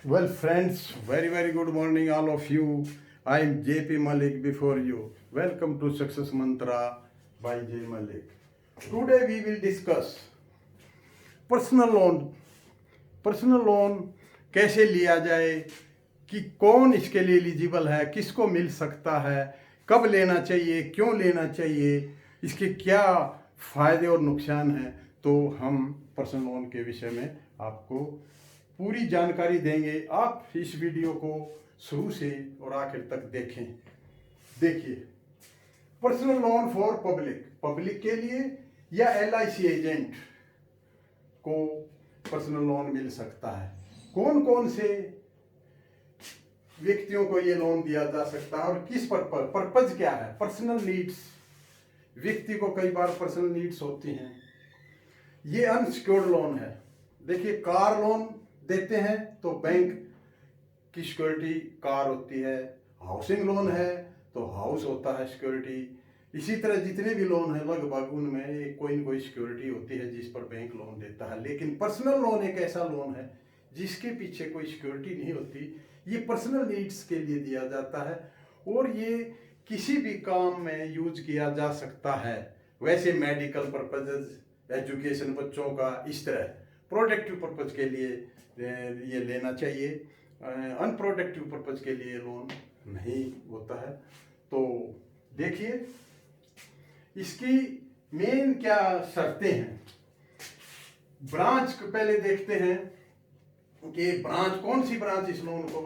Well, friends, very good morning, all of you. I am JP Malik before you. Welcome to Success Mantra by J Malik. Today we will discuss personal loan. Personal loan कैसे लिया जाए, कि कौन इसके लिए eligible है, किसको मिल सकता है, कब लेना चाहिए, क्यों लेना चाहिए, इसके क्या फ़ायदे और नुकसान हैं। तो हम पर्सनल लोन के विषय में आपको पूरी जानकारी देंगे। आप इस वीडियो को शुरू से और आखिर तक देखें। देखिए, पर्सनल लोन फॉर पब्लिक के लिए या LIC एजेंट को पर्सनल लोन मिल सकता है। कौन कौन से व्यक्तियों को ये लोन दिया जा सकता है और किस पर्पज क्या है। पर्सनल नीड्स, व्यक्ति को कई बार पर्सनल नीड्स होती हैं। ये अनसिक्योर्ड लोन है। देखिए, कार लोन देते हैं तो बैंक की सिक्योरिटी कार होती है। हाउसिंग लोन है तो हाउस होता है सिक्योरिटी। इसी तरह जितने भी लोन है लगभग उनमें एक कोई न कोई सिक्योरिटी होती है जिस पर बैंक लोन देता है। लेकिन पर्सनल लोन एक ऐसा लोन है जिसके पीछे कोई सिक्योरिटी नहीं होती। ये पर्सनल नीड्स के लिए दिया जाता है और ये किसी भी काम में यूज किया जा सकता है। वैसे मेडिकल पर्पजेज, एजुकेशन बच्चों का, इस तरह प्रोडक्टिव पर्पज के लिए ये लेना चाहिए। अनप्रोडक्टिव पर्पज के लिए लोन नहीं होता है। तो देखिए, इसकी मेन क्या शर्तें हैं। ब्रांच को पहले देखते हैं कि ब्रांच, कौन सी ब्रांच इस लोन को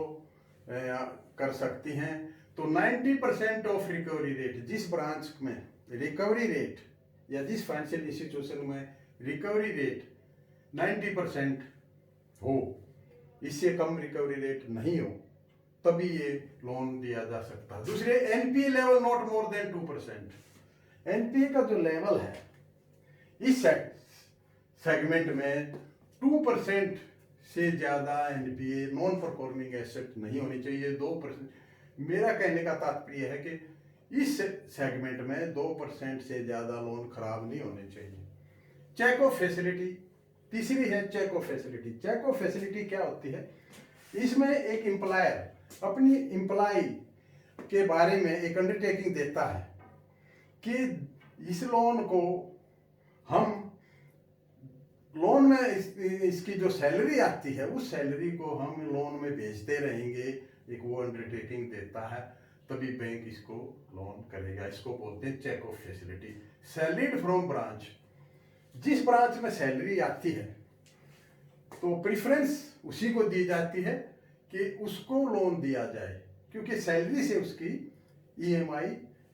कर सकती हैं। तो 90% ऑफ रिकवरी रेट, जिस ब्रांच में रिकवरी रेट या जिस फाइनेंशियल इंस्टीट्यूशन में रिकवरी रेट 90% हो, इससे कम रिकवरी रेट नहीं हो, तभी ये लोन दिया जा सकता है। दूसरे, NPA level not more than 2%। NPA का जो लेवल है इस सेगमेंट में 2% से ज़्यादा NPA, नॉन परफॉर्मिंग एसेट, नहीं होनी चाहिए। 2%, मेरा कहने का तात्पर्य है कि इस सेगमेंट में 2% से ज़्यादा लोन खराब नहीं होने चाहिए। चेक ऑफ फैसिलिटी तीसरी है। Check off facility, check off facility क्या होती है। इसमें एक एम्प्लॉयर अपनी एम्प्लॉय के बारे में एक अंडरटेकिंग देता है कि इस लोन को हम, लोन में इसकी जो सैलरी आती है उस सैलरी को हम लोन में भेजते रहेंगे। एक वो अंडरटेकिंग देता है, तभी बैंक इसको लोन करेगा। इसको बोलते हैं check off facility. Salaried from branch, जिस ब्रांच में सैलरी आती है तो प्रेफरेंस उसी को दी जाती है कि उसको लोन दिया जाए, क्योंकि सैलरी से उसकी EMI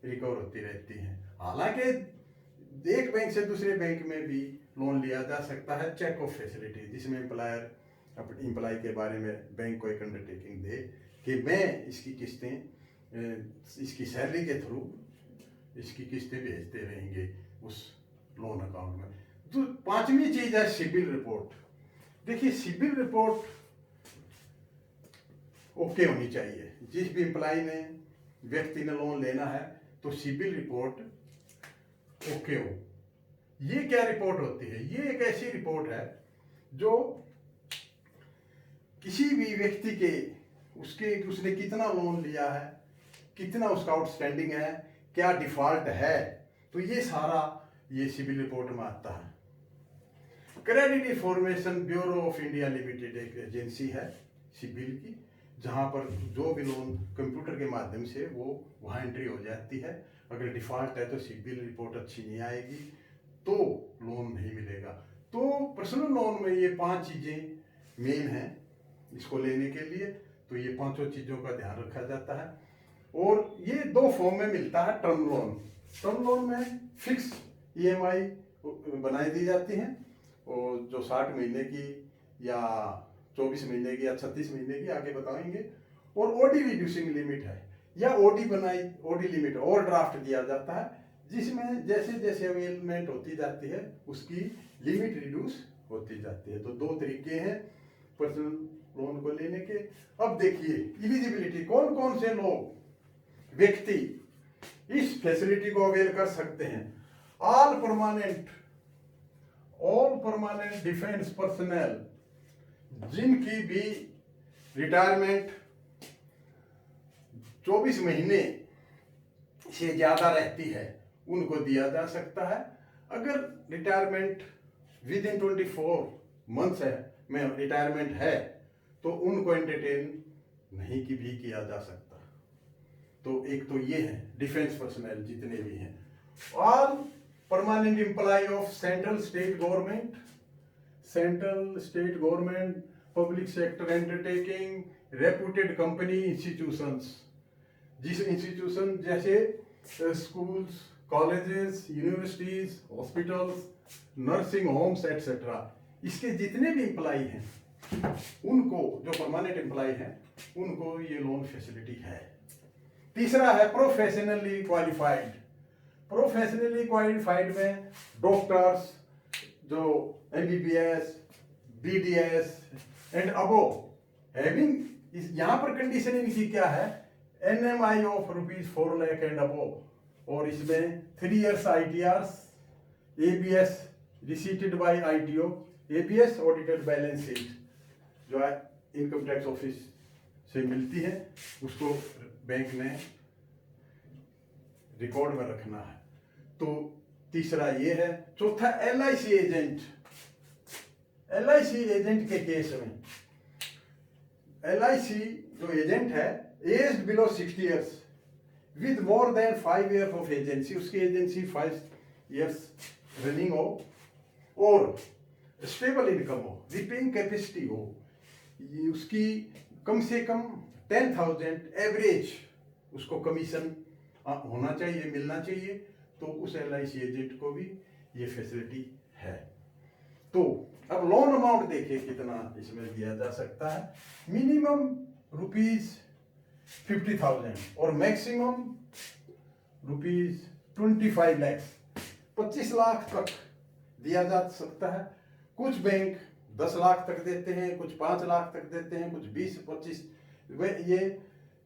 रिकवर होती रहती है। हालांकि एक बैंक से दूसरे बैंक में भी लोन लिया जा सकता है। चेक ऑफ फैसिलिटी, जिसमें एम्प्लॉयर अपने एम्प्लॉय के बारे में बैंक को एक अंडरटेकिंग दे कि मैं इसकी किस्तें, इसकी सैलरी के थ्रू इसकी किस्तें भेजते रहेंगे उस लोन अकाउंट में। तो पांचवी चीज है सिबिल रिपोर्ट। देखिए, सिबिल रिपोर्ट ओके होनी चाहिए। जिस भी एम्प्लॉय ने, व्यक्ति ने लोन लेना है तो सिबिल रिपोर्ट ओके हो। ये क्या रिपोर्ट होती है? ये एक ऐसी रिपोर्ट है जो किसी भी व्यक्ति के, उसने कितना लोन लिया है, कितना उसका आउटस्टैंडिंग है, क्या डिफॉल्ट है, तो ये सारा ये सिबिल रिपोर्ट में आता है। Credit information bureau of India limited एक एजेंसी है सिबिल की, जहां पर जो भी लोन कंप्यूटर के माध्यम से वो वहां एंट्री हो जाती है। अगर डिफॉल्ट है तो सिबिल रिपोर्ट अच्छी नहीं आएगी तो लोन नहीं मिलेगा। तो पर्सनल लोन में ये 5 चीजें मेन हैं इसको लेने के लिए। तो ये 5 चीजों का ध्यान रखा जाता है और ये 2 फॉर्म में मिलता है। टर्म लोन में फिक्स EMI बनाई दी जाती है और जो 60 महीने की या 24 महीने की या 36 महीने की, आगे बताएंगे। और OD रिड्यूसिंग लिमिट है या OD लिमिट, ओवर ड्राफ्ट दिया जाता है, जिसमें जैसे जैसे अवेलमेंट होती जाती है उसकी लिमिट रिड्यूस होती जाती है। तो 2 तरीके हैं पर्सनल लोन को लेने के। अब देखिए, एलिजिबिलिटी, कौन कौन से लोग, व्यक्ति इस फैसिलिटी को अवेल कर सकते हैं। ऑल परमानेंट डिफेंस पर्सनल, जिनकी भी रिटायरमेंट 24 महीने से ज़्यादा रहती है उनको दिया जा सकता है। अगर रिटायरमेंट विद इन 24 मंथ्स में रिटायरमेंट है तो उनको एंटरटेन नहीं की भी किया जा सकता। तो एक तो ये है डिफेंस पर्सनल जितने भी हैं। All permanent employ of central state government public sector undertaking reputed company institutions, जिस इंस्टीट्यूशन जैसे schools, colleges, universities, hospitals, nursing homes etcetera, इसके जितने भी एम्प्लॉय हैं उनको, जो परमानेंट एम्प्लॉय हैं उनको ये लोन फैसिलिटी है। तीसरा है प्रोफेशनली क्वालिफाइड। प्रोफेशनली क्वालिफाइड में डॉक्टर्स जो MBBS, BDS and above having, यहाँ पर कंडीशन इनकी क्या है, NMI of ₹4 lakh and above, और इसमें 3 years ITRs, ABS receipted by ITO, ABS audited balance sheet जो है इनकम टैक्स ऑफिस से मिलती है, उसको बैंक ने रिकॉर्ड में रखना है। तो तीसरा ये है। चौथा LIC एजेंट। LIC एजेंट के केस में LIC जो एजेंट है aged below 60 years with more than 5 years of agency, उसकी एजेंसी 5 years रनिंग हो और स्टेबल इनकम हो, रिपेइंग कैपेसिटी हो, उसकी कम से कम 10,000 एवरेज उसको कमीशन होना चाहिए, मिलना चाहिए, तो उस LIC एजेंट को भी ये फैसिलिटी है। तो अब लोन अमाउंट देखिए कितना इसमें दिया जा सकता है। मिनिमम ₹50,000 और मैक्सिमम ₹25 लाख, 25 लाख तक दिया जा सकता है। कुछ बैंक 10 लाख तक देते हैं, कुछ 5 लाख तक देते हैं, कुछ 20-25, ये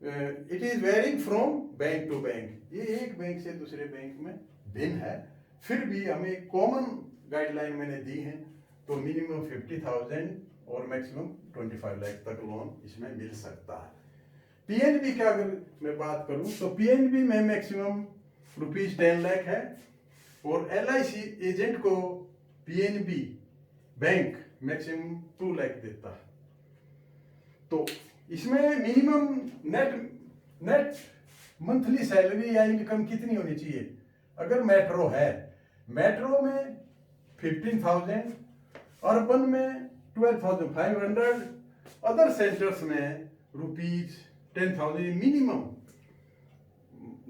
it is varying from bank to bank, ये एक बैंक से दूसरे बैंक में भिन्न है। फिर भी हमें कॉमन गाइडलाइन मैंने दी है, तो मिनिमम 50,000 और मैक्सिमम 25 लाख तक लोन इसमें मिल सकता है। PNB की अगर मैं बात करूं तो PNB में मैक्सिमम ₹10 लाख है और LIC एजेंट को PNB बैंक मैक्सिमम 2 लाख देता है। तो इसमें मिनिमम नेट मंथली सैलरी या इनकम कितनी होनी चाहिए? अगर मेट्रो है, मेट्रो में 15,000, अर्बन में 12,500, अदर सेंटर्स में ₹10,000 minimum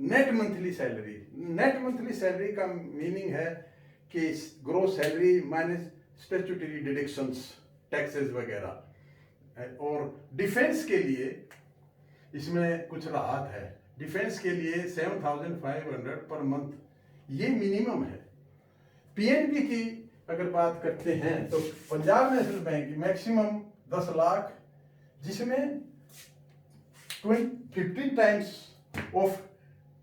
net monthly salary. Net monthly salary का मीनिंग है कि gross salary minus statutory deductions, taxes वगैरह। और डिफेंस के लिए इसमें कुछ राहत है। डिफेंस के लिए 7,500 पर मंथ ये मिनिमम है। PNB की अगर बात करते हैं तो Punjab national bank maximum 10 lakh, जिसमें 15 times of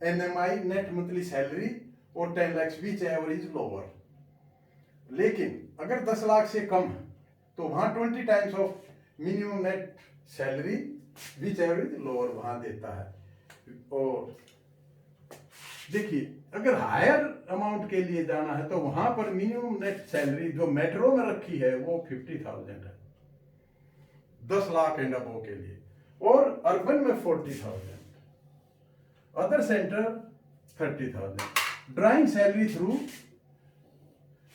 NMI net monthly salary और 10 लाख विच एवरेज लोअर। लेकिन अगर 10 लाख से कम है तो वहां 20 times of minimum net salary which average lower वहां देता है। और देखिए अगर हायर अमाउंट के लिए जाना है तो वहां पर मिनिमम नेट सैलरी जो मेट्रो में रखी है वो 50,000 है 10 लाख एंड अबव के लिए, और अर्बन में 40,000, other centre 30,000। Drawing salary through,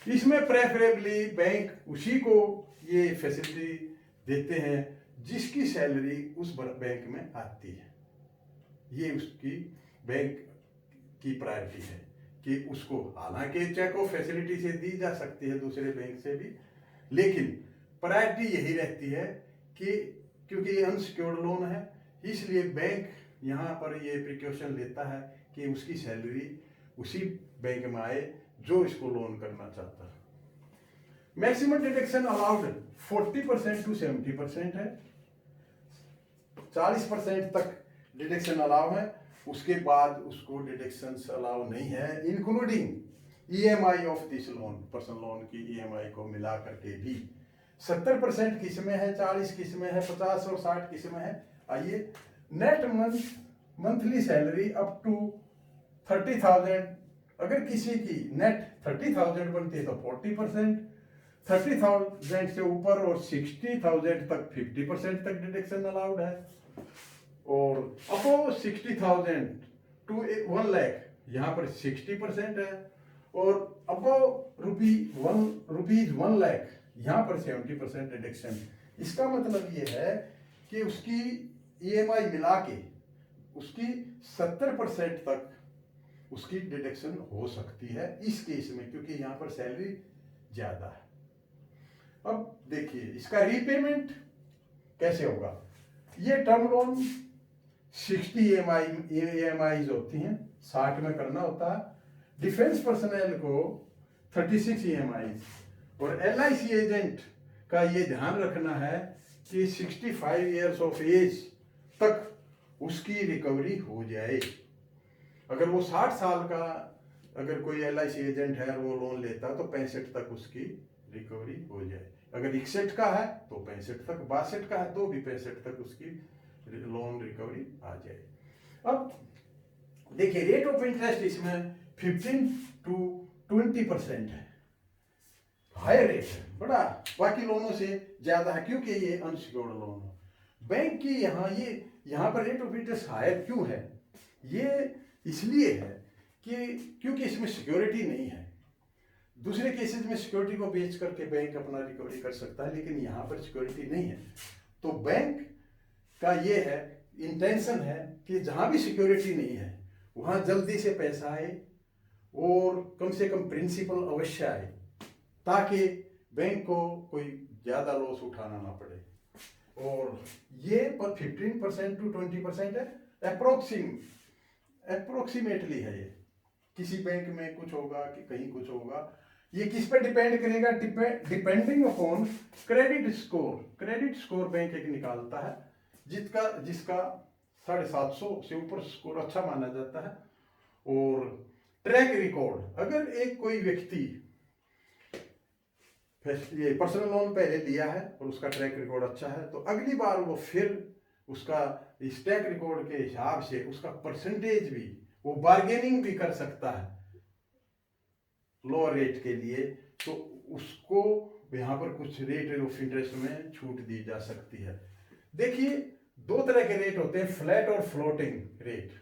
इसमें प्रेफरेबली बैंक उसी को ये फैसिलिटी देते हैं जिसकी सैलरी उस बैंक में आती है। ये उसकी बैंक की प्रायोरिटी है कि उसको, हालांकि चेक ऑफ फैसिलिटी से दी जा सकती है दूसरे बैंक से भी, लेकिन प्रायोरिटी यही रहती है कि क्योंकि ये अनसिक्योर्ड लोन है, इसलिए बैंक यहाँ पर ये प्रिकॉशन लेता है कि उसकी सैलरी उसी बैंक में आए जो इसको लोन करना चाहता है। मैक्सिमम डिडक्शन अलाउड 40% to 70% है, 40% तक डिडक्शन अलाउ है, उसके बाद उसको डिडक्शन अलाउ नहीं है, including EMI of this loan, personal loan की EMI को मिला करके भी 70% किस में है, 40 किस में है, 50 और 60 किस में है। आइए, net monthly salary up to 30,000, अगर किसी की नेट 30,000 बनती है तो 40%, 30,000 से ऊपर और 60,000 तक 50% तक डिडक्शन अलाउड है। और अबव 60,000 टू 1 लाख यहाँ पर 60% है। और अबव रुपीज 1 लाख यहाँ पर 70% डिडक्शन। इसका मतलब ये है कि उसकी ईएमआई मिला के उसकी 70% तक उसकी डिडक्शन हो सकती है इस केस में, क्योंकि यहाँ पर सैलरी ज्यादा है। अब देखिए इसका रीपेमेंट कैसे होगा। ये टर्म लोन 60 ईएमआई होती हैं, 60 में करना होता है। डिफेंस पर्सनल को 36 ईएमआई। और एलआईसी एजेंट का ये ध्यान रखना है कि 65 ईयर्स ऑफ एज तक उसकी रिकवरी हो जाए। अगर वो 60 साल का अगर कोई एलआईसी एजेंट है वो लोन लेता तो 65 तक उसकी रिकवरी हो जाए। अगर 61 का है तो 65 तक, 62 का है तो भी 65 तक उसकी लोन रिकवरी आ जाए। अब देखिए रेट ऑफ इंटरेस्ट इसमें 15 टू 20% है, हाई रेट है, बड़ा बाकी लोनों से ज्यादा है क्योंकि ये अनसिक्योर्ड लोन है। बैंक की यहाँ पर रेट ऑफ इंटरेस्ट हायर क्यों है? ये इसलिए है कि क्योंकि इसमें सिक्योरिटी नहीं है। दूसरे केसेस में सिक्योरिटी को बेच करके बैंक अपना रिकवरी कर सकता है, लेकिन यहाँ पर सिक्योरिटी नहीं है। तो बैंक का ये है, इंटेंशन है कि जहाँ भी सिक्योरिटी नहीं है वहाँ जल्दी से पैसा आए और कम से कम प्रिंसिपल अवश्य आए, ताकि बैंक को कोई ज़्यादा लॉस उठाना ना पड़े। और ये पर 15% टू 20% है, अप्रोक्सीमेटली है। ये किसी बैंक में कुछ होगा कि कहीं कुछ होगा, ये किस पे डिपेंड करेगा? Depending upon credit score. Credit score bank एक निकालता है जिसका 750 से ऊपर स्कोर अच्छा माना जाता है। और ट्रैक रिकॉर्ड, अगर एक कोई व्यक्ति ये पर्सनल लोन पहले लिया है और उसका ट्रैक रिकॉर्ड अच्छा है तो अगली बार वो फिर उसका इस ट्रैक रिकॉर्ड के हिसाब से उसका परसेंटेज भी वो बार्गेनिंग भी कर सकता है लोअर रेट के लिए, तो उसको यहाँ पर कुछ रेट ऑफ इंटरेस्ट में छूट दी जा सकती है। देखिए दो तरह के रेट होते हैं, फ्लैट और फ्लोटिंग रेट।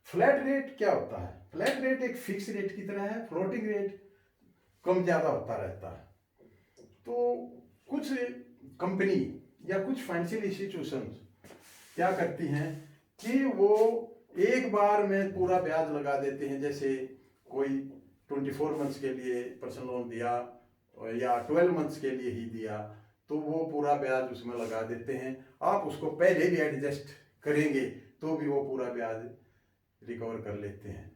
फ्लैट रेट क्या होता है? फ्लैट रेट एक फिक्स रेट की तरह है, फ्लोटिंग रेट कम ज्यादा होता रहता है। तो कुछ कंपनी या कुछ फाइनेंशियल इंस्टीट्यूशंस क्या करती हैं कि वो एक बार में पूरा ब्याज लगा देते हैं। जैसे कोई 24 मंथ्स के लिए पर्सनल लोन दिया या 12 मंथ्स के लिए ही दिया तो वो पूरा ब्याज उसमें लगा देते हैं। आप उसको पहले भी एडजस्ट करेंगे तो भी वो पूरा ब्याज रिकवर कर लेते हैं।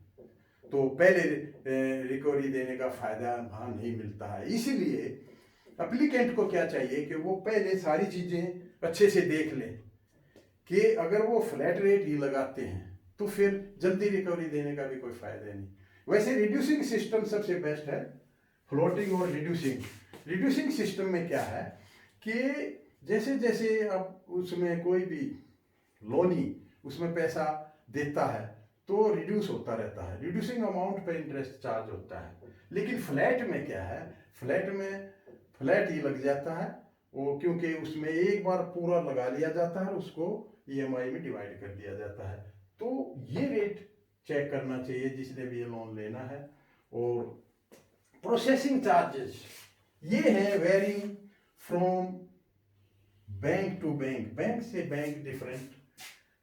तो पहले रिकवरी देने का फायदा वहाँ नहीं मिलता है। इसीलिए एप्लीकेंट को क्या चाहिए कि वो पहले सारी चीज़ें अच्छे से देख लें कि अगर वो फ्लैट रेट ही लगाते हैं तो फिर जल्दी रिकवरी देने का भी कोई फायदा नहीं। वैसे रिड्यूसिंग सिस्टम सबसे बेस्ट है, फ्लोटिंग और रिड्यूसिंग। रिड्यूसिंग सिस्टम में क्या है कि जैसे जैसे अब उसमें कोई भी लोनी उसमें पैसा देता है तो रिड्यूस होता रहता है, रिड्यूसिंग अमाउंट पे इंटरेस्ट चार्ज होता है। लेकिन फ्लैट में क्या है, फ्लैट में फ्लैट ही लग जाता है वो, क्योंकि उसमें एक बार पूरा लगा लिया जाता है, उसको ईएमआई में डिवाइड कर दिया जाता है। तो ये रेट चेक करना चाहिए जिसने भी ये लोन लेना है। और प्रोसेसिंग चार्जेस ये है varying from bank to bank, bank से बैंक डिफरेंट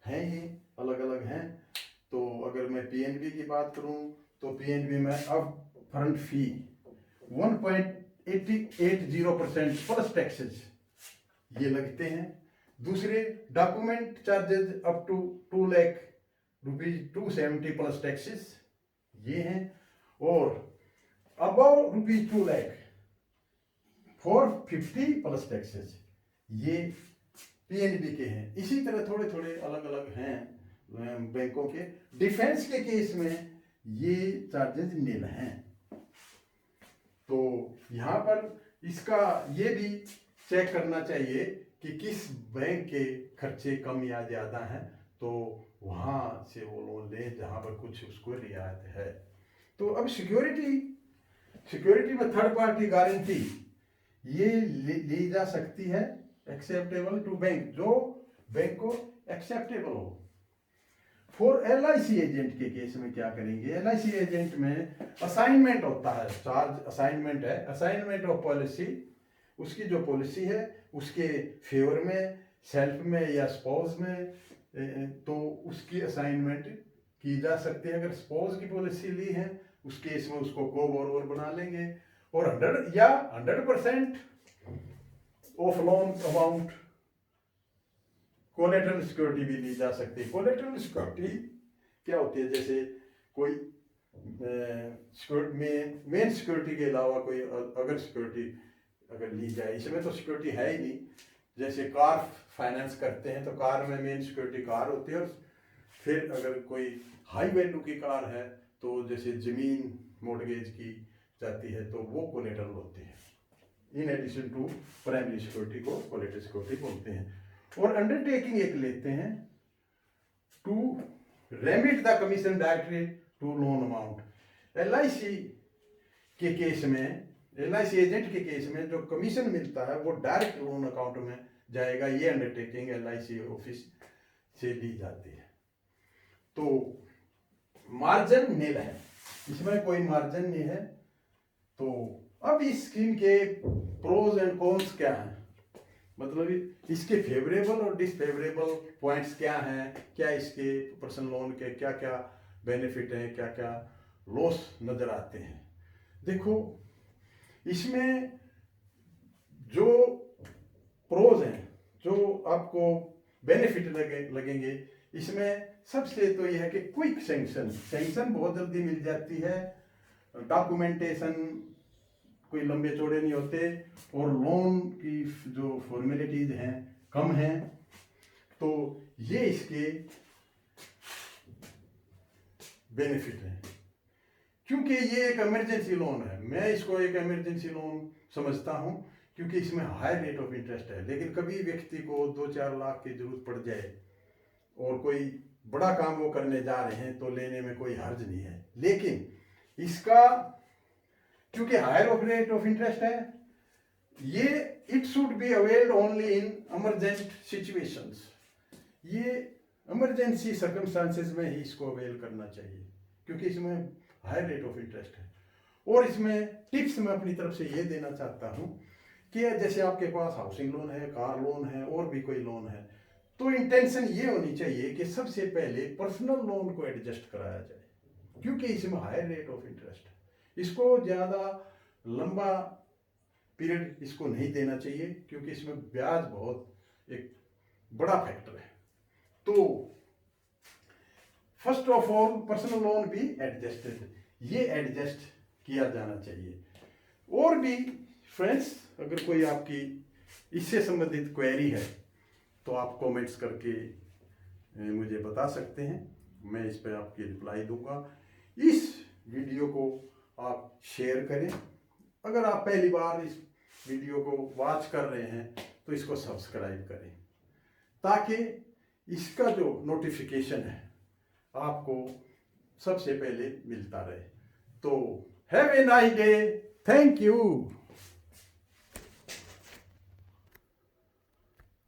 हैं, ये अलग अलग हैं। तो अगर मैं पीएनबी की बात करूं तो पीएनबी में अब फ्रंट फी 1.80% प्लस टैक्सेस ये लगते हैं। दूसरे document charges up to 2 lakh rupees 270 plus taxes ये हैं। और above rupees 2 lakh 450 plus taxes ये पीएनबी के हैं। इसी तरह थोड़े थोड़े अलग अलग हैं बैंकों के। डिफेंस के केस में ये चार्जेस नील हैं। तो यहाँ पर इसका ये भी चेक करना चाहिए कि किस बैंक के खर्चे कम या ज़्यादा हैं, तो वहाँ से वो लोन लें जहाँ पर कुछ उसको रियायत है। तो अब सिक्योरिटी में थर्ड पार्टी गारंटी ये ली जा सकती है एक्सेप्टेबल टू बैंक, जो बैंक को एक्सेप्टेबल हो। फॉर LIC एजेंट के केस में क्या करेंगे, LIC एजेंट में असाइनमेंट होता है, चार्ज असाइनमेंट है, असाइनमेंट ऑफ पॉलिसी, उसकी जो पॉलिसी है उसके फेवर में, सेल्फ में या स्पाउस में, तो उसकी असाइनमेंट की जा सकती है। अगर स्पाउस की पॉलिसी ली है उस केस में उसको को बोरोवर बना लेंगे, और 100% of loan amount collateral security भी ली जा सकती है। कोलेटरल सिक्योरिटी क्या होती है, जैसे कोई मेन सिक्योरिटी के अलावा कोई अगर सिक्योरिटी अगर ली जाए, इसमें तो सिक्योरिटी है ही नहीं। जैसे कार फाइनेंस करते हैं तो कार में मेन सिक्योरिटी कार होती है, और फिर अगर कोई हाई वैल्यू की कार है तो जैसे ज़मीन मॉर्गेज की जाती है तो वो कोलेटरल होती है। In addition to primary security को कोलेटरल सिक्योरिटी बोलते हैं। और अंडरटेकिंग एक लेते हैं to remit the commission directly to loan amount. LIC के केस में, LIC एजेंट के केस में जो कमीशन मिलता है वो डायरेक्ट लोन अकाउंट में जाएगा। ये अंडरटेकिंग LIC ऑफिस से ली जाती है। तो मार्जिन नील है, इसमें कोई मार्जिन नहीं है। तो अब इस स्कीम के प्रोज एंड कॉन्स क्या हैं, मतलब इसके फेवरेबल और डिसफेवरेबल पॉइंट्स क्या हैं, क्या इसके पर्सनल लोन के क्या क्या बेनिफिट हैं, क्या क्या लॉस नज़र आते हैं। देखो, इसमें जो प्रोज हैं, जो आपको बेनिफिट लगेंगे, इसमें सबसे तो यह है कि क्विक सैंक्शन बहुत जल्दी मिल जाती है, डॉक्यूमेंटेशन कोई लंबे चौड़े नहीं होते, और लोन की जो फॉर्मेलिटीज हैं कम हैं। तो ये इसके बेनिफिट हैं। क्योंकि ये एक इमरजेंसी लोन है, मैं इसको एक इमरजेंसी लोन समझता हूँ, क्योंकि इसमें हाई रेट ऑफ इंटरेस्ट है। लेकिन कभी व्यक्ति को 2-4 लाख की जरूरत पड़ जाए और कोई बड़ा काम वो करने जा रहे हैं तो लेने में कोई हर्ज नहीं है। लेकिन इसका क्योंकि higher of rate of interest है, ये it should be availed only in emergent situations. ये इमरजेंसी सर्कमस्टांसेस में ही इसको अवेल करना चाहिए, क्योंकि इसमें हाई रेट ऑफ इंटरेस्ट है। और इसमें टिप्स मैं अपनी तरफ से ये देना चाहता हूँ कि जैसे आपके पास हाउसिंग लोन है, कार लोन है, और भी कोई लोन है, तो इंटेंशन ये होनी चाहिए कि सबसे पहले पर्सनल लोन को एडजस्ट कराया जाए, क्योंकि इसमें हाई रेट ऑफ इंटरेस्ट है। इसको ज़्यादा लंबा पीरियड इसको नहीं देना चाहिए, क्योंकि इसमें ब्याज बहुत एक बड़ा फैक्टर है। तो first of all personal loan भी एडजस्टेड, ये एडजस्ट किया जाना चाहिए। और भी फ्रेंड्स, अगर कोई आपकी इससे संबंधित क्वेरी है तो आप कमेंट्स करके मुझे बता सकते हैं, मैं इस पर आपकी रिप्लाई दूंगा। इस वीडियो को आप शेयर करें। अगर आप पहली बार इस वीडियो को वॉच कर रहे हैं तो इसको सब्सक्राइब करें, ताकि इसका जो नोटिफिकेशन है आपको सबसे पहले मिलता रहे। तो have a nice day, thank you.